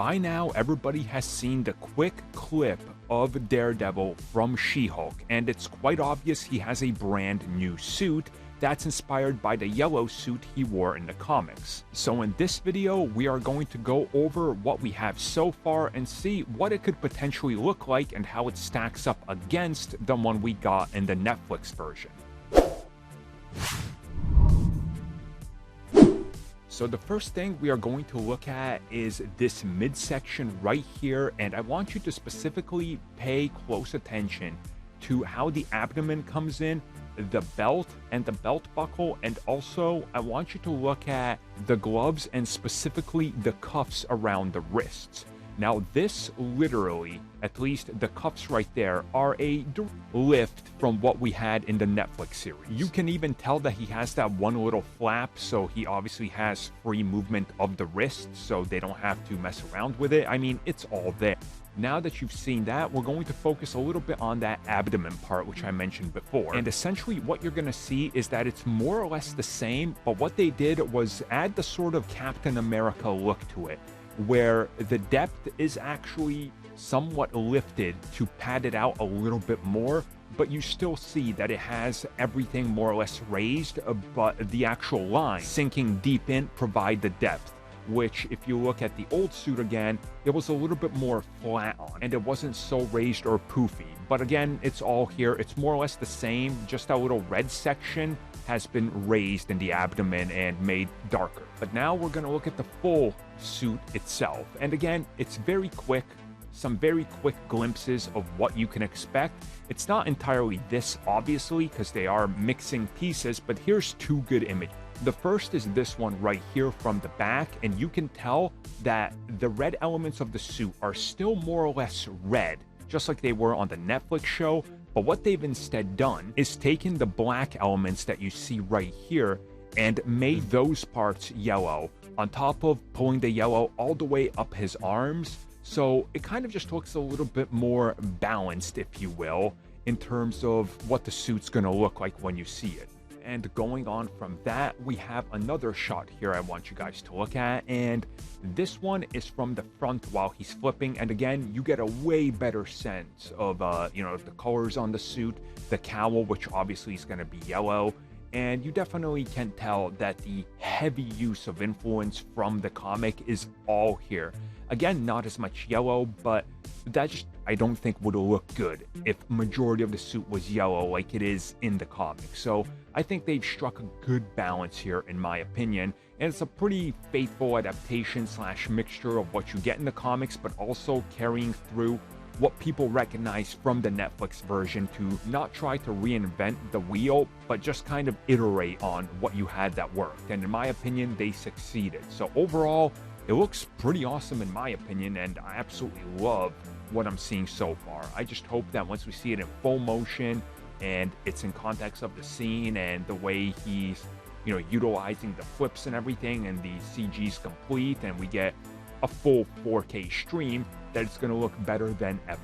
by now everybody has seen the quick clip of Daredevil from She-Hulk, and it's quite obvious he has a brand new suit that's inspired by the yellow suit he wore in the comics. So in this video, we are going to go over what we have so far and see what it could potentially look like and how it stacks up against the one we got in the Netflix version. So the first thing we are going to look at is this midsection right here, and I want you to specifically pay close attention to how the abdomen comes in, the belt and the belt buckle, and also I want you to look at the gloves and specifically the cuffs around the wrists. Now this literally, at least the cuffs right there, are a lift from what we had in the Netflix series. You can even tell that he has that one little flap, so he obviously has free movement of the wrist, so they don't have to mess around with it. I mean, it's all there. Now that you've seen that, we're going to focus a little bit on that abdomen part, which I mentioned before. And essentially what you're going to see is that it's more or less the same, but what they did was add the sort of Captain America look to it, where the depth is actually somewhat lifted to pad it out a little bit more, but you still see that it has everything more or less raised, but the actual lines sinking deep in provide the depth, which if you look at the old suit again, it was a little bit more flat on and it wasn't so raised or poofy. But again, it's all here. It's more or less the same, just that little red section has been raised in the abdomen and made darker. But now we're going to look at the full suit itself. And again, it's very quick, some very quick glimpses of what you can expect. It's not entirely this, obviously, because they are mixing pieces, but here's two good images. The first is this one right here from the back, and you can tell that the red elements of the suit are still more or less red, just like they were on the Netflix show. But what they've instead done is taken the black elements that you see right here and made those parts yellow, on top of pulling the yellow all the way up his arms. So it kind of just looks a little bit more balanced, if you will, in terms of what the suit's going to look like when you see it. And going on from that, we have another shot here I want you guys to look at, and this one is from the front while he's flipping, and again you get a way better sense of the colors on the suit, the cowl, which obviously is going to be yellow, and you definitely can tell that the heavy use of influence from the comic is all here. Again, not as much yellow, but that just, I don't think would look good if majority of the suit was yellow like it is in the comic. So I think they've struck a good balance here, in my opinion, and it's a pretty faithful adaptation slash mixture of what you get in the comics, but also carrying through what people recognize from the Netflix version, to not try to reinvent the wheel, but just kind of iterate on what you had that worked. And in my opinion, they succeeded. So overall, it looks pretty awesome in my opinion, and I absolutely love what I'm seeing so far. I just hope that once we see it in full motion and it's in context of the scene and the way he's, utilizing the flips and everything, and the CG's complete and we get a full 4K stream, that it's going to look better than ever.